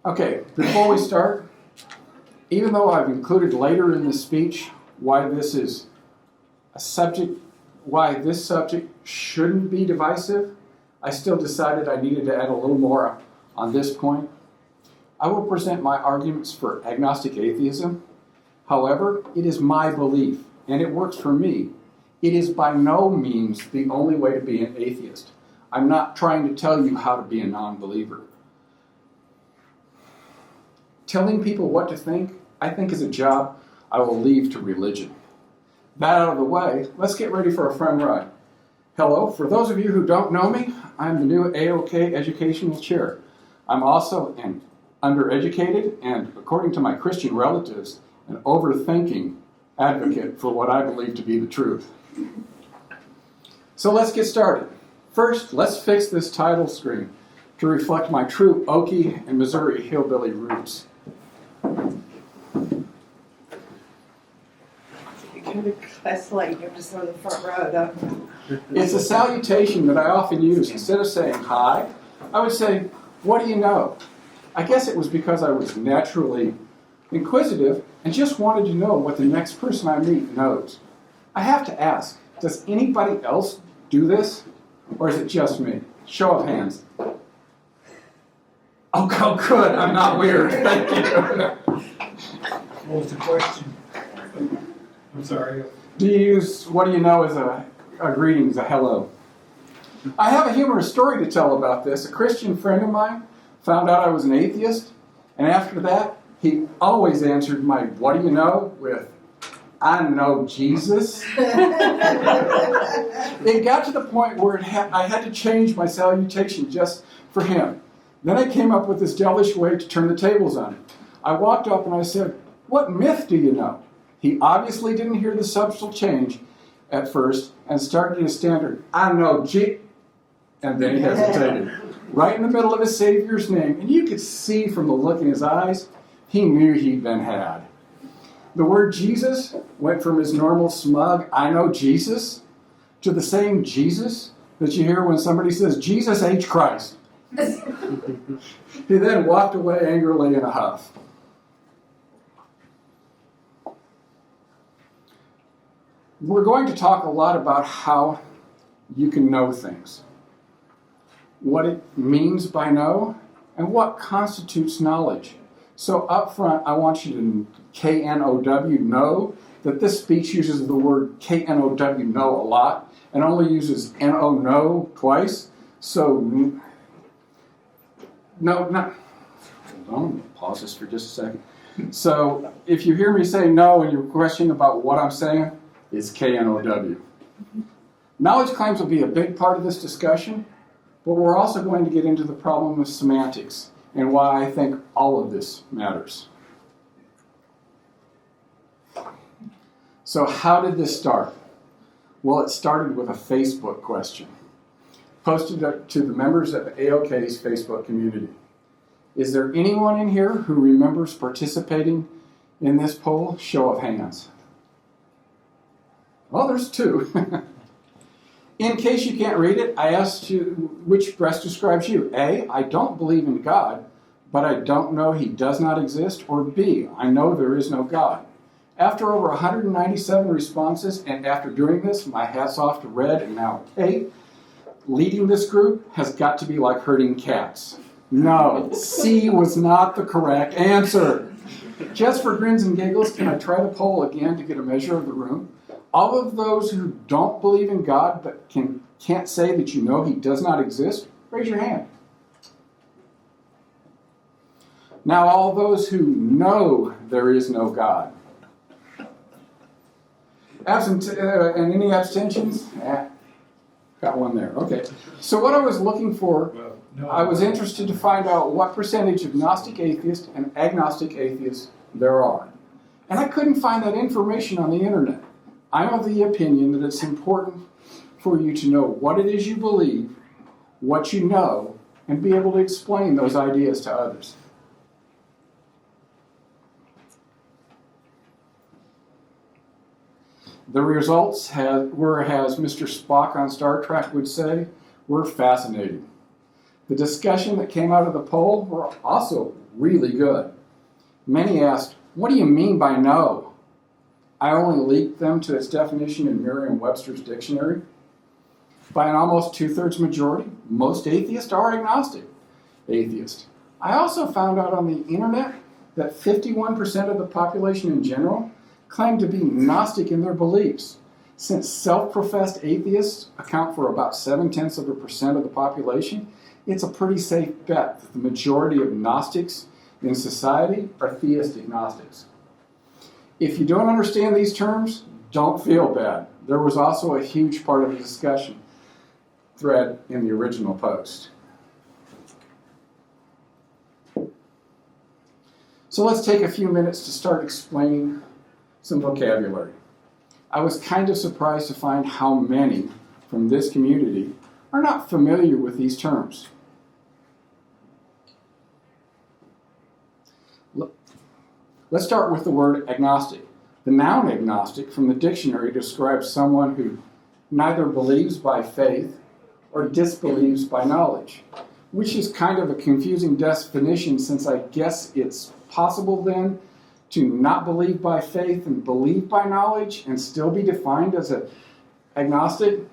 Okay, before we start, even though I've included later in the speech why this is a subject, why this subject shouldn't be divisive, I still decided I needed to add a little more on this point. I will present my arguments for agnostic atheism. However, it is my belief, and it works for me. It is by no means the only way to be an atheist. I'm not trying to tell you how to be a non-believer. Telling people what to think, I think, is a job I will leave to religion. That out of the way, let's get ready for a fun ride. Hello, for those of you who don't know me, I'm the new AOK Educational Chair. I'm also an undereducated and, according to my Christian relatives, an overthinking advocate for what I believe to be the truth. So let's get started. First, let's fix this title screen to reflect my true Okie and Missouri hillbilly roots. That's like you're just on the front row, though. It's a salutation that I often use. Instead of saying hi, I would say, "What do you know?" I guess it was because I was naturally inquisitive and just wanted to know what the next person I meet knows. I have to ask, does anybody else do this? Or is it just me? Show of hands. Oh, good. I'm not weird. Thank you. What was the question? I'm sorry. Do you use what do you know as a greeting, as a hello? I have a humorous story to tell about this. A Christian friend of mine found out I was an atheist, and after that, he always answered my "what do you know?" with, "I know Jesus." It got to the point where I had to change my salutation just for him. Then I came up with this devilish way to turn the tables on him. I walked up and I said, "What myth do you know?" He obviously didn't hear the subtle change at first and started his standard, "I know G," and then he hesitated. Right in the middle of his Savior's name, and you could see from the look in his eyes, he knew he'd been had. The word Jesus went from his normal smug, "I know Jesus," to the same Jesus that you hear when somebody says, "Jesus H. Christ." He then walked away angrily in a huff. We're going to talk a lot about how you can know things, what it means by know, and what constitutes knowledge. So up front, I want you to K-N-O-W, know that this speech uses the word K-N-O-W, know, a lot, and only uses N-O, know, twice. So, no, not, hold on, pause this for just a second. So, if you hear me say no and you're questioning about what I'm saying, it's K-N-O-W. Knowledge claims will be a big part of this discussion, but we're also going to get into the problem of semantics and why I think all of this matters. So how did this start? Well, it started with a Facebook question posted to the members of AOK's Facebook community. Is there anyone in here who remembers participating in this poll? Show of hands. Well, there's two. In case you can't read it, I asked you which best describes you. A, I don't believe in God, but I don't know he does not exist. Or B, I know there is no God. After over 197 responses, and after doing this, my hat's off to Red and now Kate, leading this group has got to be like herding cats. No, C was not the correct answer. Just for grins and giggles, can I try the poll again to get a measure of the room? All of those who don't believe in God but can't say that you know he does not exist, raise your hand. Now all those who know there is no God. And any abstentions? Got one there. Okay. So what I was looking for, I was interested to find out what percentage of Gnostic atheists and agnostic atheists there are. And I couldn't find that information on the internet. I'm of the opinion that it's important for you to know what it is you believe, what you know, and be able to explain those ideas to others. The results were, as Mr. Spock on Star Trek would say, were fascinating. The discussion that came out of the poll were also really good. Many asked, what do you mean by no? I only linked them to its definition in Merriam-Webster's dictionary. By an almost 2/3 majority, most atheists are agnostic atheists. I also found out on the internet that 51% of the population in general claim to be Gnostic in their beliefs. Since self-professed atheists account for about 0.7% of the population, it's a pretty safe bet that the majority of Gnostics in society are theistic Gnostics. If you don't understand these terms, don't feel bad. There was also a huge part of the discussion thread in the original post. So let's take a few minutes to start explaining some vocabulary. I was kind of surprised to find how many from this community are not familiar with these terms. Let's start with the word agnostic. The noun agnostic from the dictionary describes someone who neither believes by faith or disbelieves by knowledge, which is kind of a confusing definition since I guess it's possible then to not believe by faith and believe by knowledge and still be defined as an agnostic.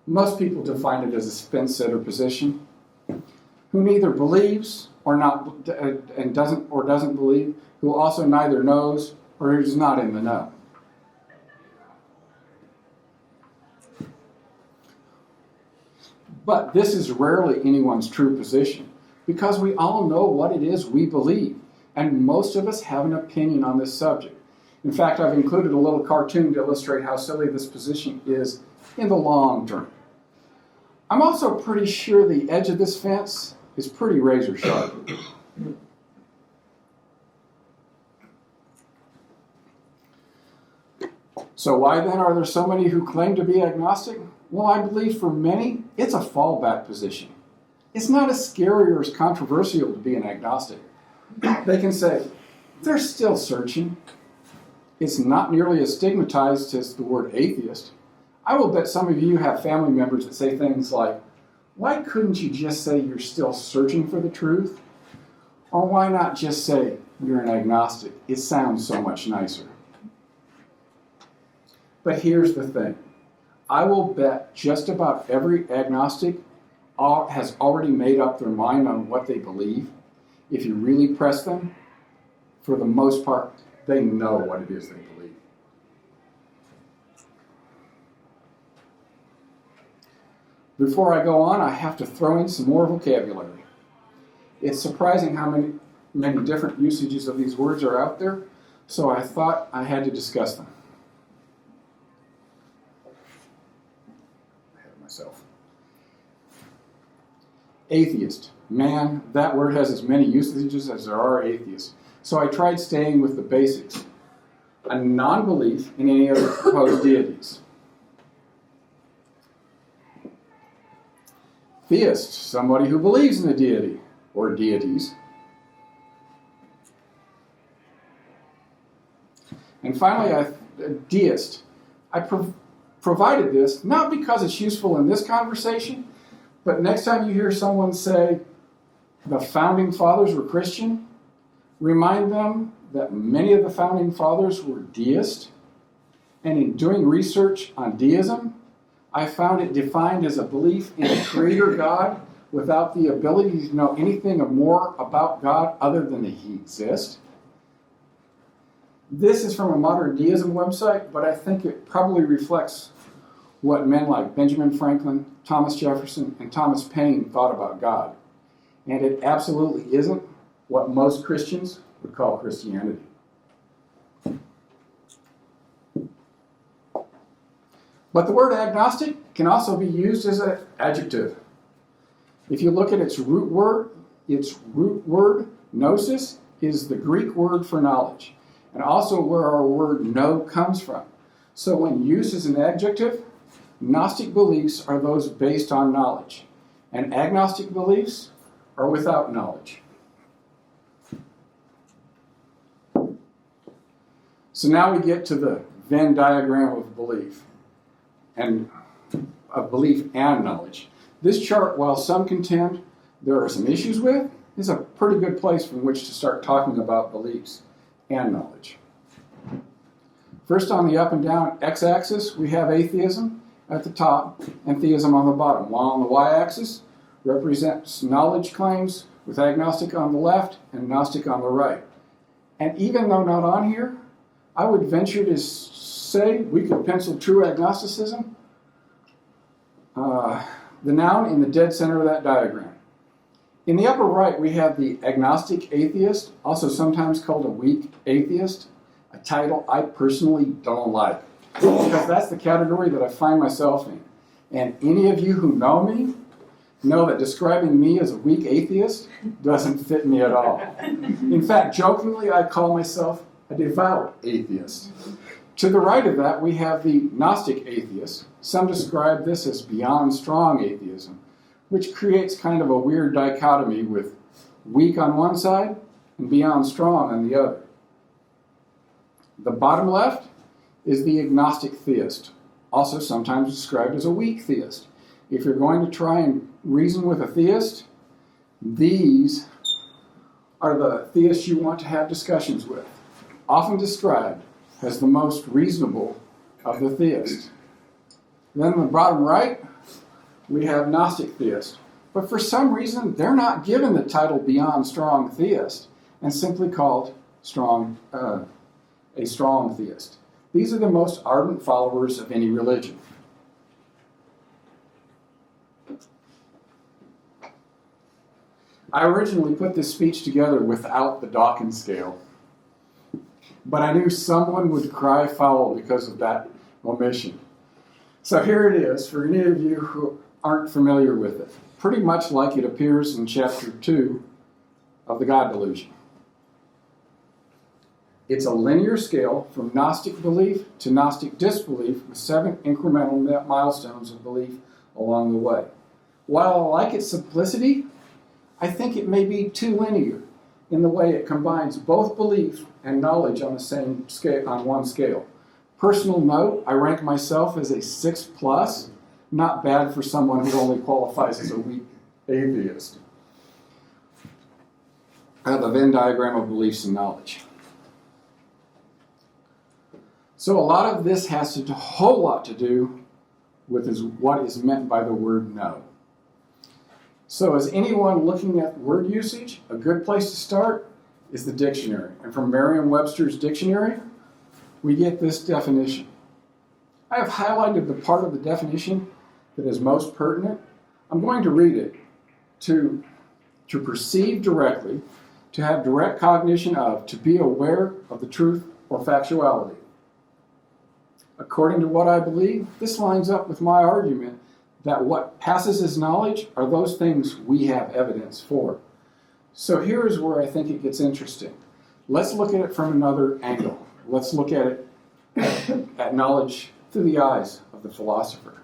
Most people define it as a fence-sitter position, who neither believes or doesn't believe, who also neither knows or is not in the know. But this is rarely anyone's true position, because we all know what it is we believe, and most of us have an opinion on this subject. In fact, I've included a little cartoon to illustrate how silly this position is in the long term. I'm also pretty sure the edge of this fence is pretty razor sharp. So why then are there so many who claim to be agnostic? Well, I believe for many, it's a fallback position. It's not as scary or as controversial to be an agnostic. They can say, they're still searching. It's not nearly as stigmatized as the word atheist. I will bet some of you have family members that say things like, why couldn't you just say you're still searching for the truth? Or why not just say you're an agnostic? It sounds so much nicer. But here's the thing. I will bet just about every agnostic has already made up their mind on what they believe. If you really press them, for the most part, they know what it is they believe. Before I go on, I have to throw in some more vocabulary. It's surprising how many different usages of these words are out there, so I thought I had to discuss them. Myself. Atheist. Man, that word has as many usages as there are atheists. So I tried staying with the basics. A non-belief in any other proposed deities. Theist. Somebody who believes in a deity or deities. And finally, a deist. I provided this, not because it's useful in this conversation, but next time you hear someone say, the founding fathers were Christian, remind them that many of the founding fathers were deists, and in doing research on deism, I found it defined as a belief in a creator God without the ability to know anything more about God other than that he exists. This is from a modern deism website, but I think it probably reflects what men like Benjamin Franklin, Thomas Jefferson, and Thomas Paine thought about God. And it absolutely isn't what most Christians would call Christianity. But the word agnostic can also be used as an adjective. If you look at its root word, gnosis, is the Greek word for knowledge, and also where our word know comes from. So when used as an adjective, Gnostic beliefs are those based on knowledge, and agnostic beliefs are without knowledge. So now we get to the Venn diagram of belief and knowledge. This chart, while some contend there are some issues with, is a pretty good place from which to start talking about beliefs and knowledge. First, on the up and down x-axis, we have atheism at the top and theism on the bottom, while on the y-axis represents knowledge claims with agnostic on the left and gnostic on the right. And even though not on here, I would venture to say we could pencil true agnosticism, the noun, in the dead center of that diagram. In the upper right, we have the agnostic atheist, also sometimes called a weak atheist, a title I personally don't like, because that's the category that I find myself in. And any of you who know me know that describing me as a weak atheist doesn't fit me at all. In fact, jokingly, I call myself a devout atheist. To the right of that, we have the Gnostic atheist. Some describe this as beyond strong atheism, which creates kind of a weird dichotomy with weak on one side and beyond strong on the other. The bottom left is the agnostic theist, also sometimes described as a weak theist. If you're going to try and reason with a theist, these are the theists you want to have discussions with, often described as the most reasonable of the theists. Then on the bottom right, we have Gnostic theists. But for some reason, they're not given the title beyond strong theist and simply called a strong theist. These are the most ardent followers of any religion. I originally put this speech together without the Dawkins scale, but I knew someone would cry foul because of that omission. So here it is for any of you who aren't familiar with it, pretty much like it appears in chapter 2 of the God Delusion. It's a linear scale from Gnostic belief to Gnostic disbelief with 7 incremental milestones of belief along the way. While I like its simplicity, I think it may be too linear in the way it combines both belief and knowledge on the same scale, on one scale. Personal note, I rank myself as a 6+, not bad for someone who only qualifies as a weak atheist. I have the Venn diagram of beliefs and knowledge. So a lot of this has a whole lot to do with what is meant by the word know. So as anyone looking at word usage, a good place to start is the dictionary. And from Merriam-Webster's dictionary, we get this definition. I have highlighted the part of the definition that is most pertinent. I'm going to read it. To perceive directly, to have direct cognition of, to be aware of the truth or factuality. According to what I believe, this lines up with my argument that what passes as knowledge are those things we have evidence for. So here is where I think it gets interesting. Let's look at it from another angle. Let's look at it at knowledge through the eyes of the philosopher.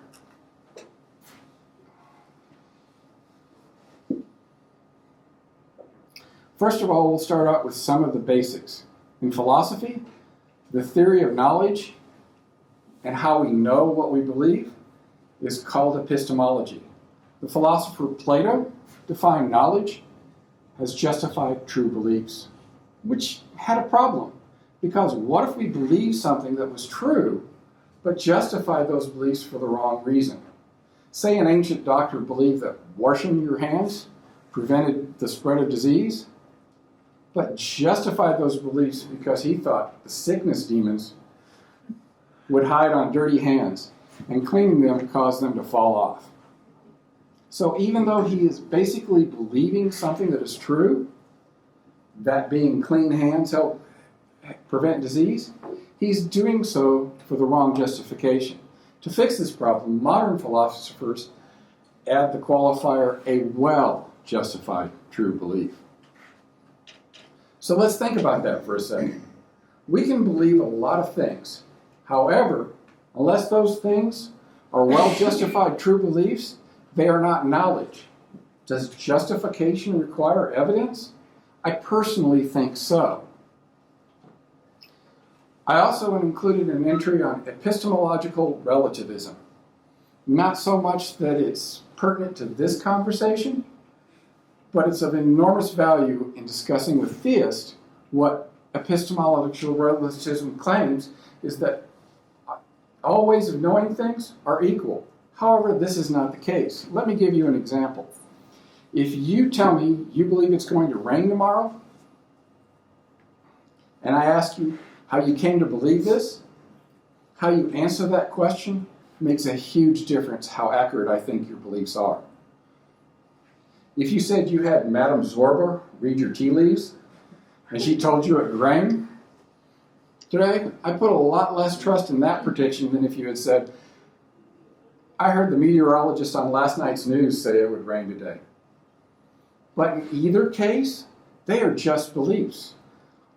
First of all, we'll start out with some of the basics. In philosophy, the theory of knowledge and how we know what we believe is called epistemology. The philosopher Plato defined knowledge as justified true beliefs, which had a problem. Because what if we believed something that was true, but justified those beliefs for the wrong reason? Say an ancient doctor believed that washing your hands prevented the spread of disease, but justified those beliefs because he thought the sickness demons would hide on dirty hands, and cleaning them caused them to fall off. So even though he is basically believing something that is true, that being clean hands help prevent disease, he's doing so for the wrong justification. To fix this problem, modern philosophers add the qualifier, a well-justified true belief. So let's think about that for a second. We can believe a lot of things. However, unless those things are well-justified true beliefs, they are not knowledge. Does justification require evidence? I personally think so. I also included an entry on epistemological relativism. Not so much that it's pertinent to this conversation, but it's of enormous value in discussing with theists what epistemological relativism claims is that all ways of knowing things are equal. However, this is not the case. Let me give you an example. If you tell me you believe it's going to rain tomorrow, and I ask you how you came to believe this, how you answer that question makes a huge difference how accurate I think your beliefs are. If you said you had Madame Zorba read your tea leaves, and she told you it would rain today, I put a lot less trust in that prediction than if you had said, I heard the meteorologist on last night's news say it would rain today. But in either case, they are just beliefs.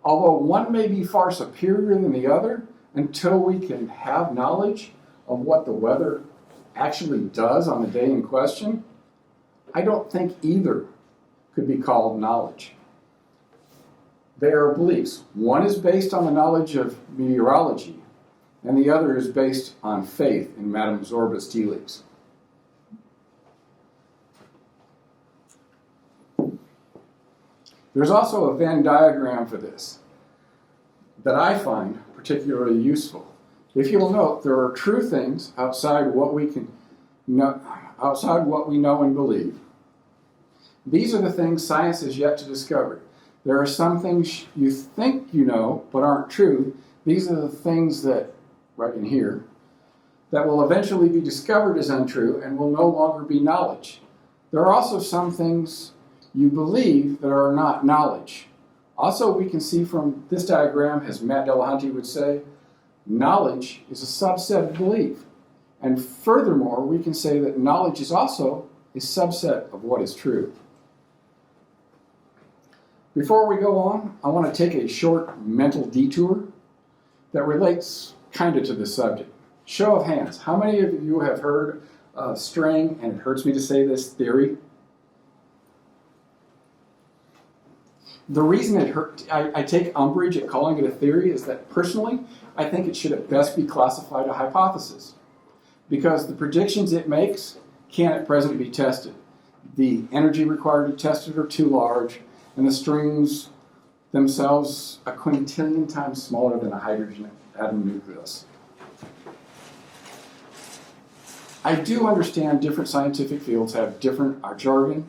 Although one may be far superior than the other, until we can have knowledge of what the weather actually does on the day in question, I don't think either could be called knowledge. They are beliefs. One is based on the knowledge of meteorology, and the other is based on faith in Madame Zorba's tea leaves. There's also a Venn diagram for this that I find particularly useful. If you'll note, there are true things outside what we know and believe. These are the things science has yet to discover. There are some things you think you know but aren't true. These are the things that, right in here, that will eventually be discovered as untrue and will no longer be knowledge. There are also some things you believe that are not knowledge. Also, we can see from this diagram, as Matt Delahunty would say, knowledge is a subset of belief. And furthermore, we can say that knowledge is also a subset of what is true. Before we go on, I want to take a short mental detour that relates kind of to this subject. Show of hands, how many of you have heard of string, and it hurts me to say this, theory? The reason I take umbrage at calling it a theory is that personally, I think it should at best be classified a hypothesis, because the predictions it makes can't at present be tested. The energy required to test it are too large, and the strings themselves a quintillion times smaller than a hydrogen atom nucleus. I do understand different scientific fields have different jargon,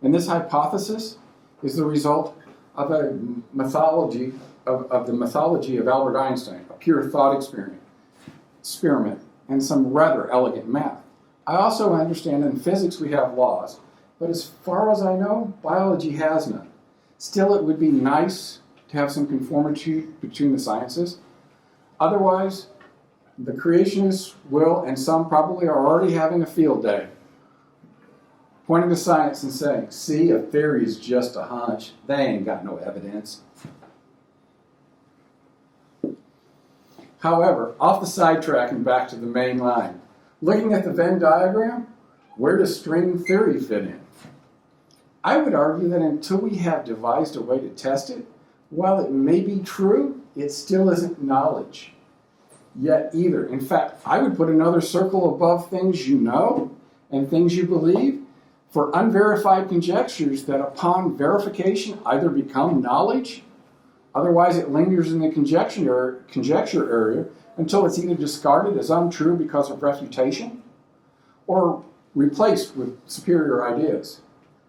and this hypothesis is the result of a mythology of the mythology of Albert Einstein, a pure thought experiment, and some rather elegant math. I also understand in physics we have laws, but as far as I know, biology has none. Still, it would be nice to have some conformity between the sciences. Otherwise, the creationists will, and some probably are already having a field day, pointing to science and saying, see, a theory is just a hunch. They ain't got no evidence. However, off the sidetrack and back to the main line, looking at the Venn diagram, where does string theory fit in? I would argue that until we have devised a way to test it, while it may be true, it still isn't knowledge yet either. In fact, I would put another circle above things you know and things you believe for unverified conjectures that upon verification either become knowledge, otherwise it lingers in the conjecture area until it's either discarded as untrue because of refutation or replaced with superior ideas.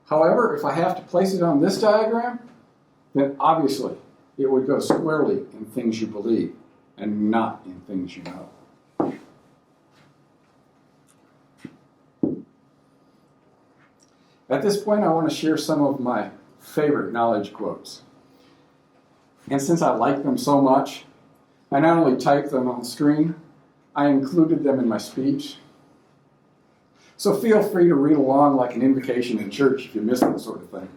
However, if I have to place it on this diagram, then obviously it would go squarely in things you believe and not in things you know. At this point, I want to share some of my favorite knowledge quotes. And since I like them so much, I not only typed them on the screen, I included them in my speech. So feel free to read along like an invocation in church if you miss that sort of thing.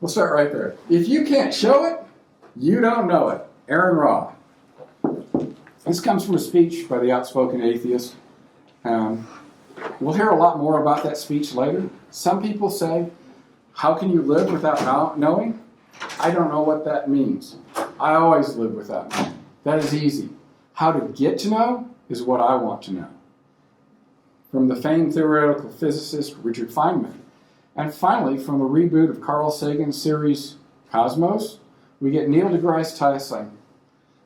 We'll start right there. If you can't show it, you don't know it. Aaron Ra. This comes from a speech by the outspoken atheist. We'll hear a lot more about that speech later. Some people say, how can you live without knowing? I don't know what that means. I always live without knowing. That is easy. How to get to know is what I want to know. From the famed theoretical physicist Richard Feynman. And finally, from the reboot of Carl Sagan's series Cosmos, we get Neil deGrasse Tyson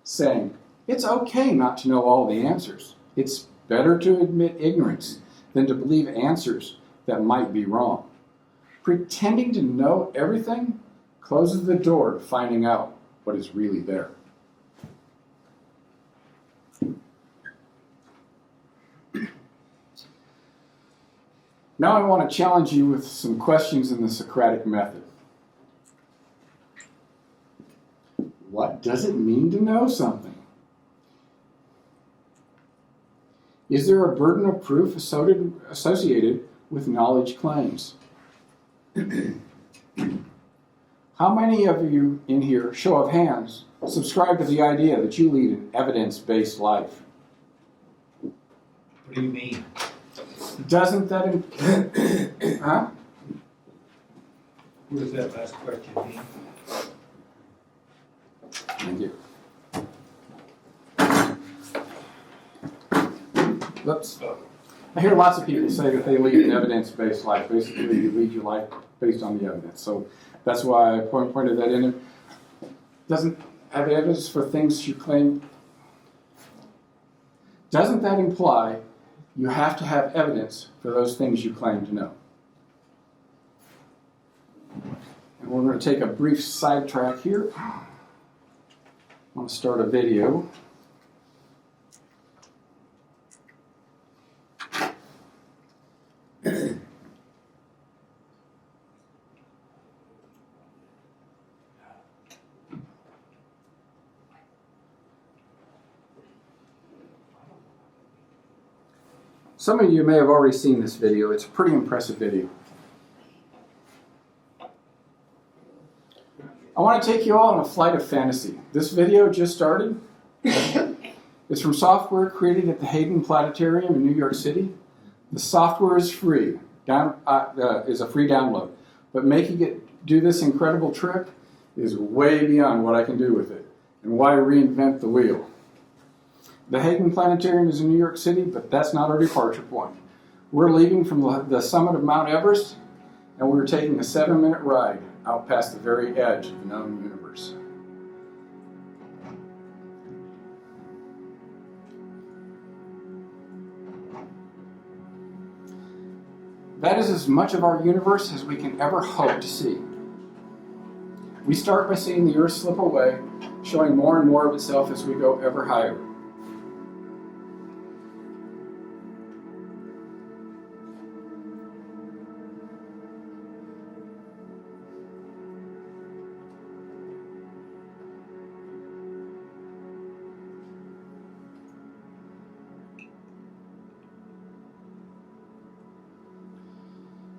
saying, it's okay not to know all the answers. It's better to admit ignorance than to believe answers that might be wrong. Pretending to know everything closes the door to finding out what is really there. Now I want to challenge you with some questions in the Socratic method. What does it mean to know something? Is there a burden of proof associated with knowledge claims? How many of you in here, show of hands, subscribe to the idea that you lead an evidence-based life? What do you mean? Doesn't that... Huh? What does that last question mean? Thank you. Oops. I hear lots of people say that they lead an evidence-based life. Basically, you lead your life based on the evidence. So that's why I pointed that in. Doesn't have evidence for things you claim. Doesn't that imply you have to have evidence for those things you claim to know? And we're going to take a brief sidetrack here. I want to start a video. Some of you may have already seen this video. It's a pretty impressive video. I want to take you all on a flight of fantasy. This video just started. It's from software created at the Hayden Planetarium in New York City. The software is free, is a free download. But making it do this incredible trick is way beyond what I can do with it. And why reinvent the wheel? The Hayden Planetarium is in New York City, but that's not our departure point. We're leaving from the summit of Mount Everest, and we're taking a 7-minute ride out past the very edge of the known universe. That is as much of our universe as we can ever hope to see. We start by seeing the Earth slip away, showing more and more of itself as we go ever higher.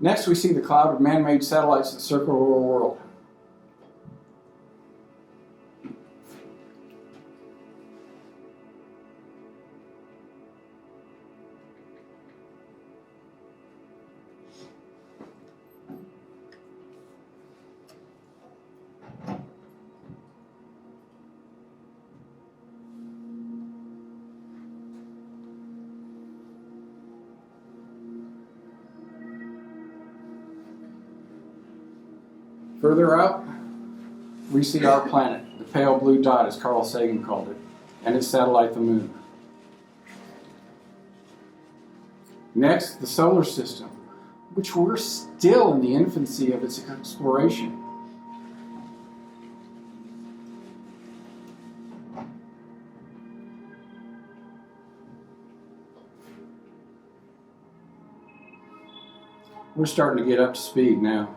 Next, we see the cloud of man-made satellites that circle our world. Further out, we see our planet, the pale blue dot, as Carl Sagan called it, and its satellite, the moon. Next, the solar system, which we're still in the infancy of its exploration. We're starting to get up to speed now.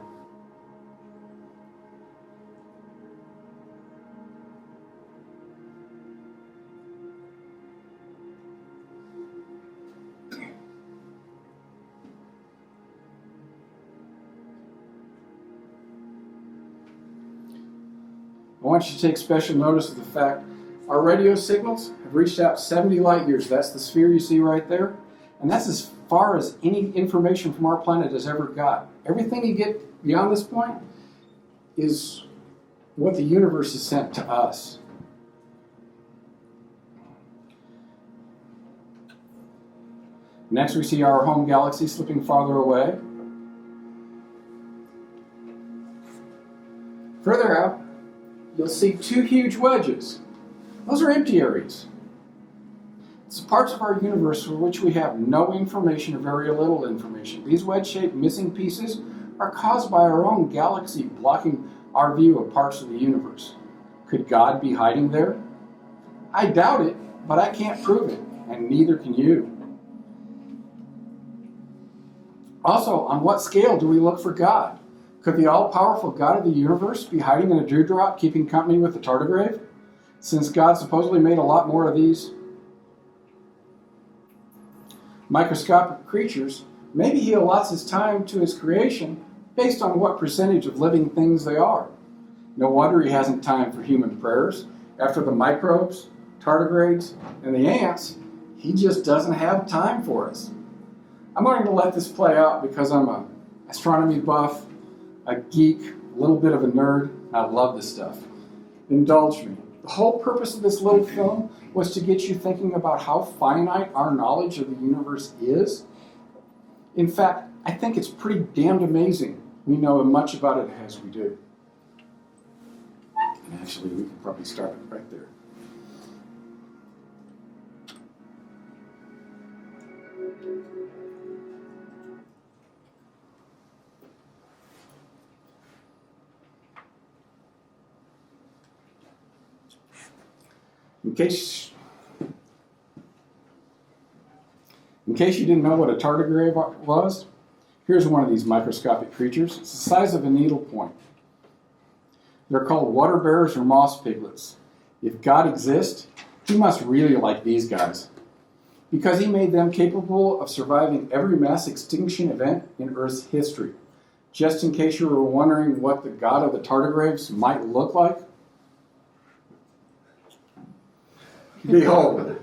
I want you to take special notice of the fact our radio signals have reached out 70 light years. That's the sphere you see right there. And that's as far as any information from our planet has ever got. Everything you get beyond this point is what the universe has sent to us. Next, we see our home galaxy slipping farther away. you'll see two huge wedges. Those are empty areas. It's the parts of our universe for which we have no information or very little information. These wedge-shaped missing pieces are caused by our own galaxy blocking our view of parts of the universe. Could God be hiding there? I doubt it, but I can't prove it, and neither can you. Also, on what scale do we look for God? Could the all-powerful God of the universe be hiding in a dewdrop, keeping company with the tardigrade? Since God supposedly made a lot more of these microscopic creatures, maybe he allots his time to his creation based on what percentage of living things they are. No wonder he hasn't time for human prayers. After the microbes, tardigrades, and the ants, he just doesn't have time for us. I'm going to let this play out because I'm an astronomy buff, a geek, a little bit of a nerd. I love this stuff. Indulge me. The whole purpose of this little film was to get you thinking about how finite our knowledge of the universe is. In fact, I think it's pretty damned amazing we know as much about it as we do. And actually, we can probably start it right there. In case you didn't know what a tardigrade was, here's one of these microscopic creatures. It's the size of a needle point. They're called water bears or moss piglets. If God exists, he must really like these guys, because he made them capable of surviving every mass extinction event in Earth's history. Just in case you were wondering what the God of the tardigrades might look like, behold,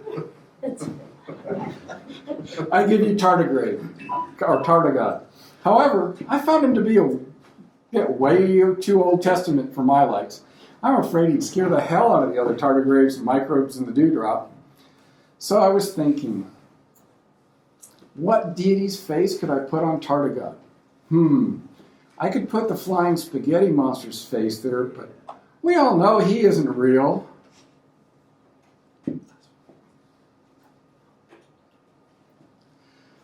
I give you tardigrade, or tardigod. However, I found him to be a bit way too Old Testament for my likes. I'm afraid he'd scare the hell out of the other tardigrades and microbes in the dewdrop. So I was thinking, what deity's face could I put on tardigod? I could put the flying spaghetti monster's face there, but we all know he isn't real.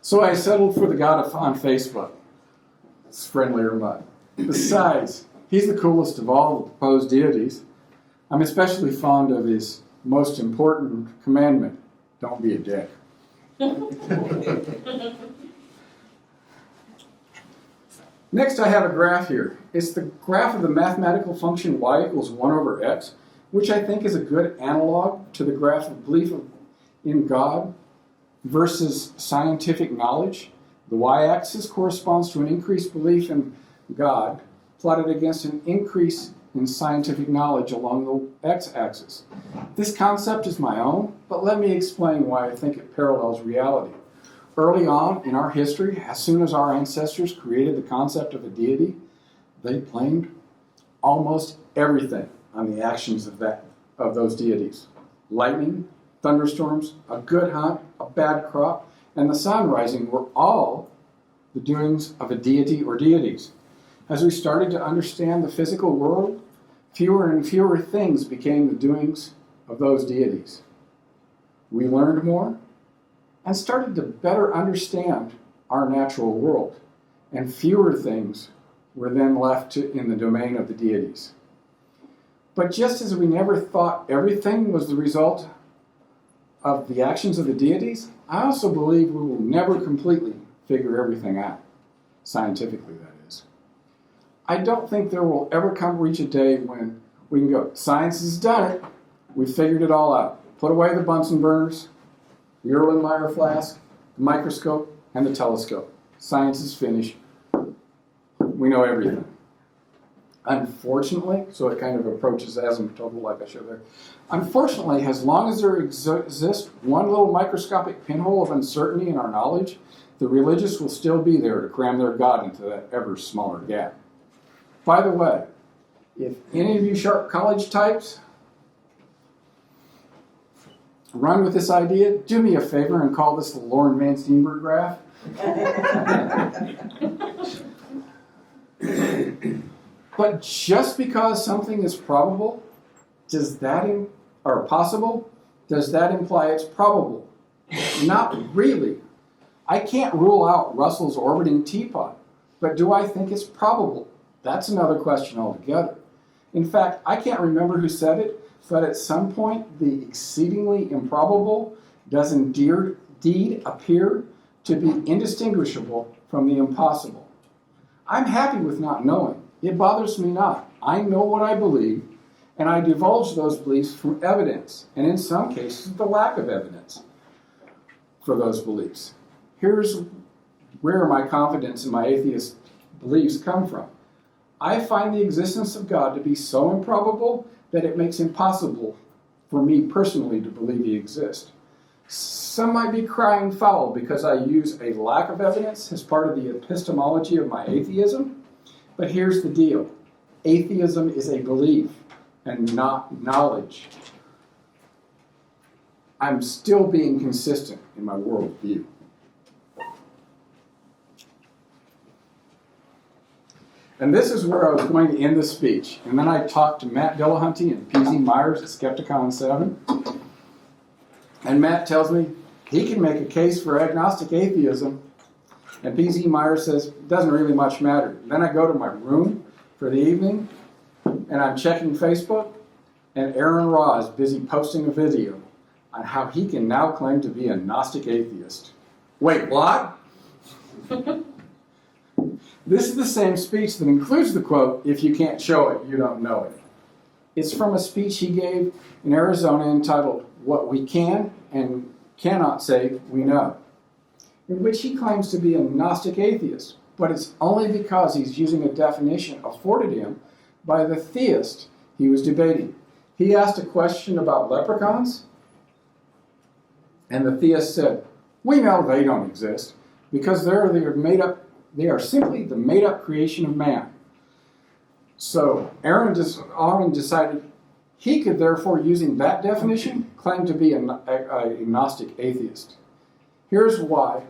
So I settled for the God on Facebook. It's friendlier mud. Besides, he's the coolest of all the proposed deities. I'm especially fond of his most important commandment, don't be a dick. Next, I have a graph here. It's the graph of the mathematical function y equals 1 over x, which I think is a good analog to the graph of belief in God versus scientific knowledge. The y-axis corresponds to an increased belief in God plotted against an increase in scientific knowledge along the x-axis. This concept is my own, but let me explain why I think it parallels reality. Early on in our history, as soon as our ancestors created the concept of a deity, they blamed almost everything on the actions of those deities. Lightning, thunderstorms, a good hunt, a bad crop, and the sun rising were all the doings of a deity or deities. As we started to understand the physical world, fewer and fewer things became the doings of those deities. We learned more and started to better understand our natural world, and fewer things were then left in the domain of the deities. But just as we never thought everything was the result of the actions of the deities, I also believe we will never completely figure everything out, scientifically that is. I don't think there will ever reach a day when we can go, science has done it, we figured it all out. Put away the Bunsen burners, the Erlenmeyer flask, the microscope, and the telescope. Science is finished. We know everything. Unfortunately, so it kind of approaches asymptotal like I showed there. Unfortunately, as long as there exists one little microscopic pinhole of uncertainty in our knowledge, the religious will still be there to cram their God into that ever smaller gap. By the way, if any of you sharp college types run with this idea, do me a favor and call this the Lorn VanSteenbergh graph. But just because something is probable or possible? Does that imply it's probable? Not really. I can't rule out Russell's orbiting teapot, but do I think it's probable? That's another question altogether. In fact, I can't remember who said it, but at some point, the exceedingly improbable does indeed appear to be indistinguishable from the impossible. I'm happy with not knowing. It bothers me not. I know what I believe, and I divulge those beliefs from evidence, and in some cases, the lack of evidence for those beliefs. Here's where my confidence in my atheist beliefs come from. I find the existence of God to be so improbable that it makes it impossible for me personally to believe he exists. Some might be crying foul because I use a lack of evidence as part of the epistemology of my atheism, but here's the deal. Atheism is a belief and not knowledge. I'm still being consistent in my worldview. And this is where I was going to end the speech. And then I talked to Matt Dillahunty and P.Z. Myers at Skepticon 7. And Matt tells me he can make a case for agnostic atheism. And P.Z. Myers says, it doesn't really much matter. Then I go to my room for the evening, and I'm checking Facebook, and Aaron Ra is busy posting a video on how he can now claim to be a Gnostic atheist. Wait, what? This is the same speech that includes the quote, if you can't show it, you don't know it. It's from a speech he gave in Arizona entitled, What We Can and Cannot Say We Know, in which he claims to be a Gnostic atheist, but it's only because he's using a definition afforded him by the theist he was debating. He asked a question about leprechauns, and the theist said, we know they don't exist because they are simply the made-up creation of man. So Aaron decided he could therefore, using that definition, claim to be a Gnostic atheist. Here's why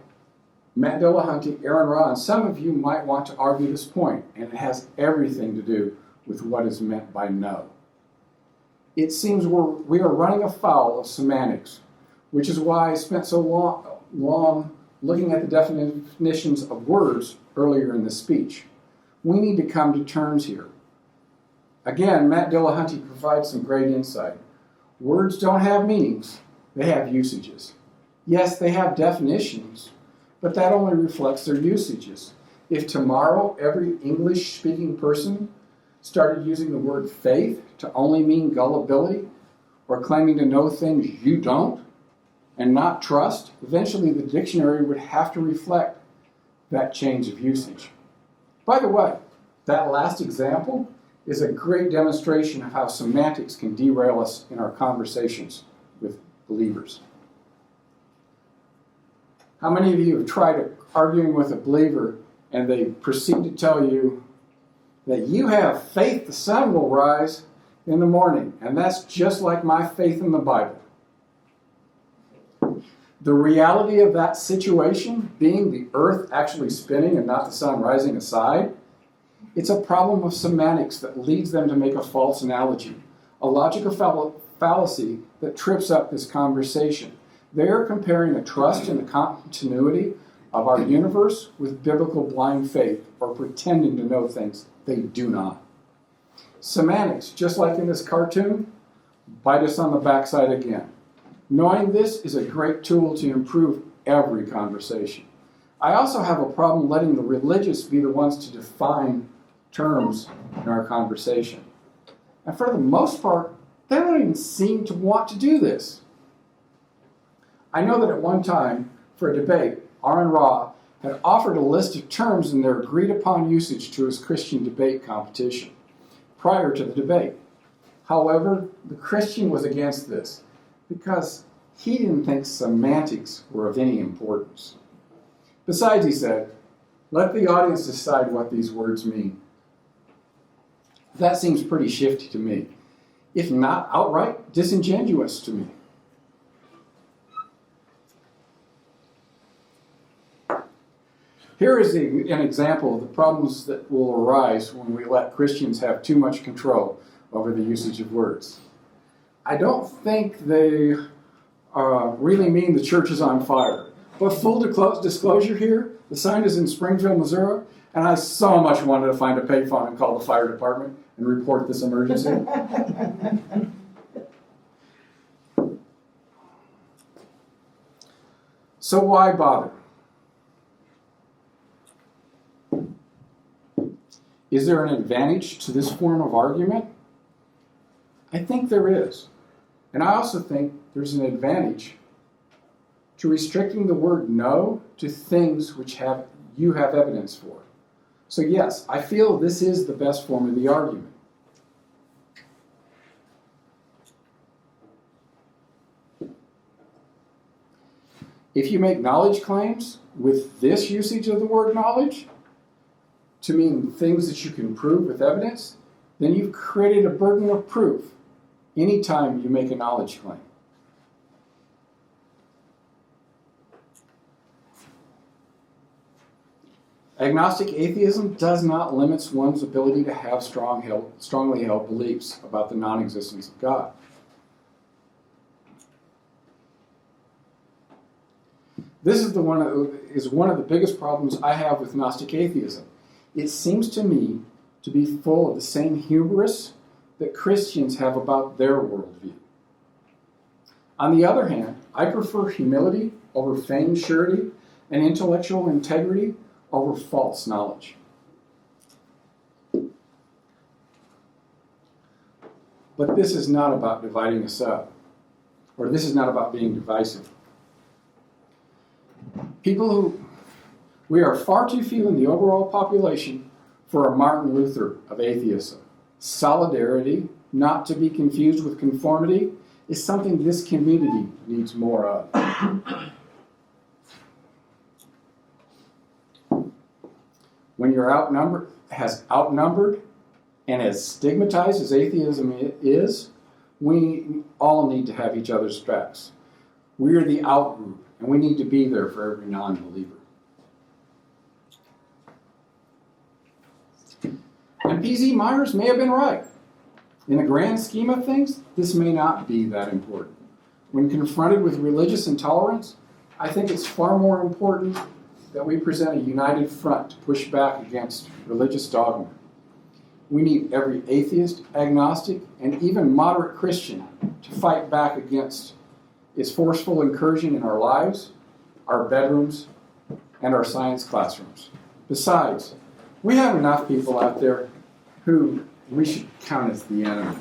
Matt Dillahunty, Aaron Ra, and some of you might want to argue this point, and it has everything to do with what is meant by no. It seems we are running afoul of semantics, which is why I spent so long looking at the definitions of words earlier in the speech. We need to come to terms here. Again, Matt Dillahunty provides some great insight. Words don't have meanings, they have usages. Yes, they have definitions, but that only reflects their usages. If tomorrow every English-speaking person started using the word faith to only mean gullibility or claiming to know things you don't and not trust, eventually the dictionary would have to reflect that change of usage. By the way, that last example is a great demonstration of how semantics can derail us in our conversations with believers. How many of you have tried arguing with a believer and they proceed to tell you that you have faith the sun will rise in the morning, and that's just like my faith in the Bible? The reality of that situation being the earth actually spinning and not the sun rising aside, it's a problem of semantics that leads them to make a false analogy, a logical fallacy that trips up this conversation. They are comparing a trust in the continuity of our universe with biblical blind faith or pretending to know things they do not. Semantics, just like in this cartoon, bite us on the backside again. Knowing this is a great tool to improve every conversation. I also have a problem letting the religious be the ones to define terms in our conversation. And for the most part, they don't even seem to want to do this. I know that at one time, for a debate, Aaron Ra had offered a list of terms in their agreed-upon usage to his Christian debate competition prior to the debate. However, the Christian was against this because he didn't think semantics were of any importance. Besides, he said, let the audience decide what these words mean. That seems pretty shifty to me, if not outright disingenuous to me. Here is an example of the problems that will arise when we let Christians have too much control over the usage of words. I don't think they really mean the church is on fire. But full disclosure here, the sign is in Springfield, Missouri, and I so much wanted to find a payphone and call the fire department and report this emergency. So why bother? Is there an advantage to this form of argument? I think there is. And I also think there's an advantage to restricting the word no to things which you have evidence for. So yes, I feel this is the best form of the argument. If you make knowledge claims with this usage of the word knowledge to mean things that you can prove with evidence, then you've created a burden of proof anytime you make a knowledge claim. Agnostic atheism does not limit one's ability to have strongly held beliefs about the non-existence of God. This is one of the biggest problems I have with Gnostic atheism. It seems to me to be full of the same hubris that Christians have about their worldview. On the other hand, I prefer humility over feigned surety and intellectual integrity over false knowledge. But this is not about dividing us up, or this is not about being divisive. We are far too few in the overall population for a Martin Luther of atheism. Solidarity, not to be confused with conformity, is something this community needs more of. When you're outnumbered and as stigmatized as atheism is, we all need to have each other's backs. We are the out group, and we need to be there for every non-believer. And P.Z. Myers may have been right. In the grand scheme of things, this may not be that important. When confronted with religious intolerance, I think it's far more important that we present a united front to push back against religious dogma. We need every atheist, agnostic, and even moderate Christian to fight back against its forceful incursion in our lives, our bedrooms, and our science classrooms. Besides, we have enough people out there who we should count as the enemy.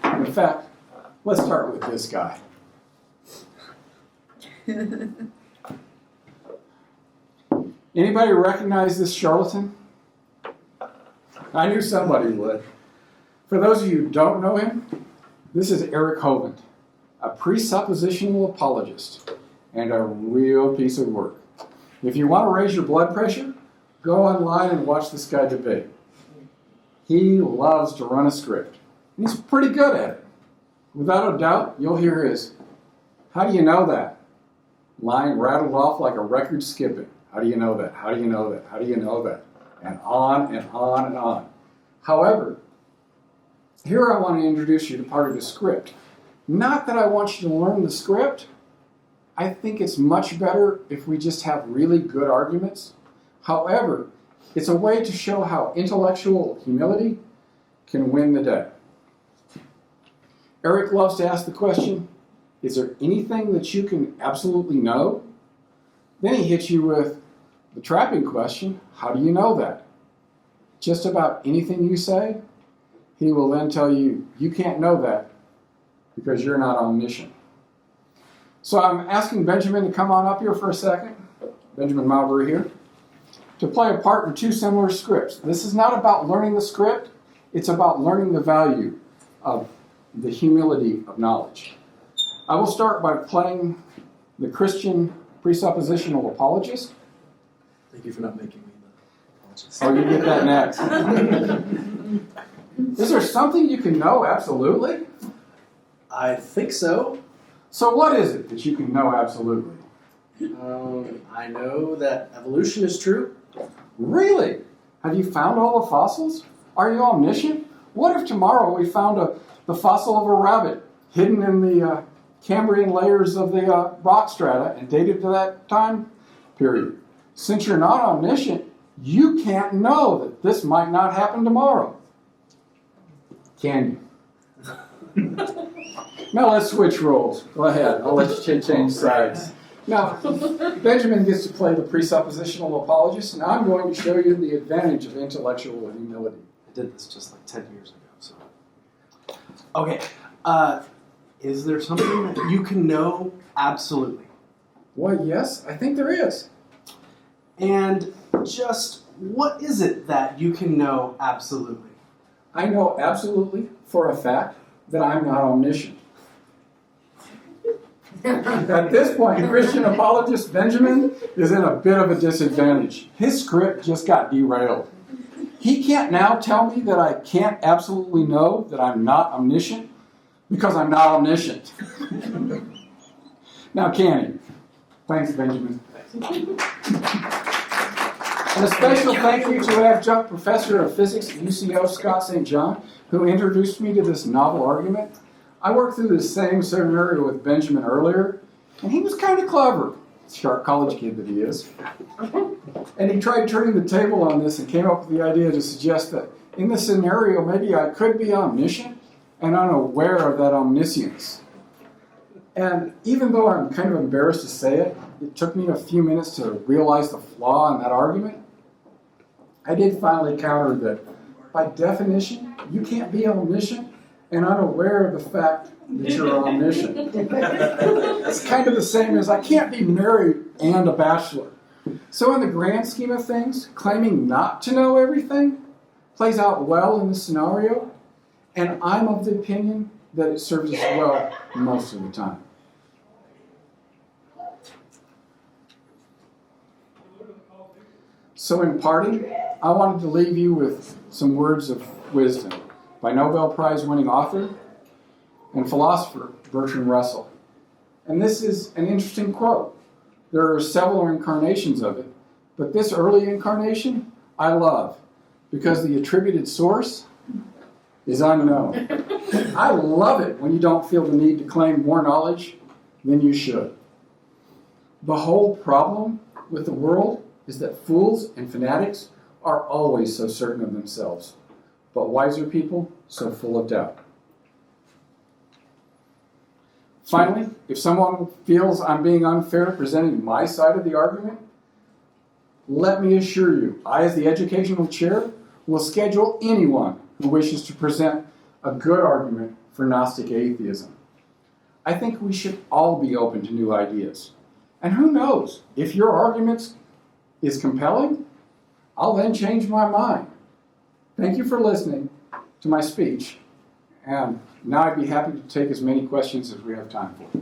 In fact, let's start with this guy. Anybody recognize this charlatan? I knew somebody would. For those of you who don't know him, this is Eric Hovind, a presuppositional apologist and a real piece of work. If you want to raise your blood pressure, go online and watch this guy debate. He loves to run a script, and he's pretty good at it. Without a doubt, you'll hear his, "How do you know that?" line rattled off like a record skipping. How do you know that? How do you know that? How do you know that? And on and on and on. However, here I want to introduce you to part of the script. Not that I want you to learn the script. I think it's much better if we just have really good arguments. However, it's a way to show how intellectual humility can win the day. Eric loves to ask the question, is there anything that you can absolutely know? Then he hits you with the trapping question, how do you know that? Just about anything you say, he will then tell you, you can't know that because you're not omniscient. So I'm asking Benjamin to come on up here for a second, Benjamin Marbury here, to play a part in two similar scripts. This is not about learning the script, it's about learning the value of the humility of knowledge. I will start by playing the Christian presuppositional apologist. Thank you for not making me the apologist. Oh, you get that next. Is there something you can know absolutely? I think so. So what is it that you can know absolutely? I know that evolution is true. Really? Have you found all the fossils? Are you omniscient? What if tomorrow we found the fossil of a rabbit hidden in the Cambrian layers of the rock strata and dated to that time period. Since you're not omniscient, you can't know that this might not happen tomorrow. Can you? Now let's switch roles. Go ahead. I'll let you change sides. Now, Benjamin gets to play the presuppositional apologist, and I'm going to show you the advantage of intellectual humility. I did this just like 10 years ago. So, okay. Is there something that you can know absolutely? Why, yes, I think there is. And just what is it that you can know absolutely? I know absolutely for a fact that I'm not omniscient. At this point, Christian apologist Benjamin is in a bit of a disadvantage. His script just got derailed. He can't now tell me that I can't absolutely know that I'm not omniscient because I'm not omniscient. Now, can he? Thanks, Benjamin. And a special thank you to adjunct professor of physics at UCO, Scott St. John, who introduced me to this novel argument. I worked through the same scenario with Benjamin earlier, and he was kind of clever. Sharp college kid that he is. And he tried turning the table on this and came up with the idea to suggest that in the scenario, maybe I could be omniscient and unaware of that omniscience. And even though I'm kind of embarrassed to say it, it took me a few minutes to realize the flaw in that argument. I did finally counter that by definition, you can't be omniscient and unaware of the fact that you're omniscient. It's kind of the same as I can't be married and a bachelor. So in the grand scheme of things, claiming not to know everything plays out well in this scenario, and I'm of the opinion that it serves us well most of the time. So in parting, I wanted to leave you with some words of wisdom by Nobel Prize winning author and philosopher Bertrand Russell. And this is an interesting quote. There are several incarnations of it, but this early incarnation I love because the attributed source is unknown. I love it when you don't feel the need to claim more knowledge than you should. The whole problem with the world is that fools and fanatics are always so certain of themselves, but wiser people so full of doubt. Finally, if someone feels I'm being unfair presenting my side of the argument, let me assure you, I as the educational chair will schedule anyone who wishes to present a good argument for Gnostic atheism. I think we should all be open to new ideas. And who knows, if your argument is compelling, I'll then change my mind. Thank you for listening to my speech, and now I'd be happy to take as many questions as we have time for.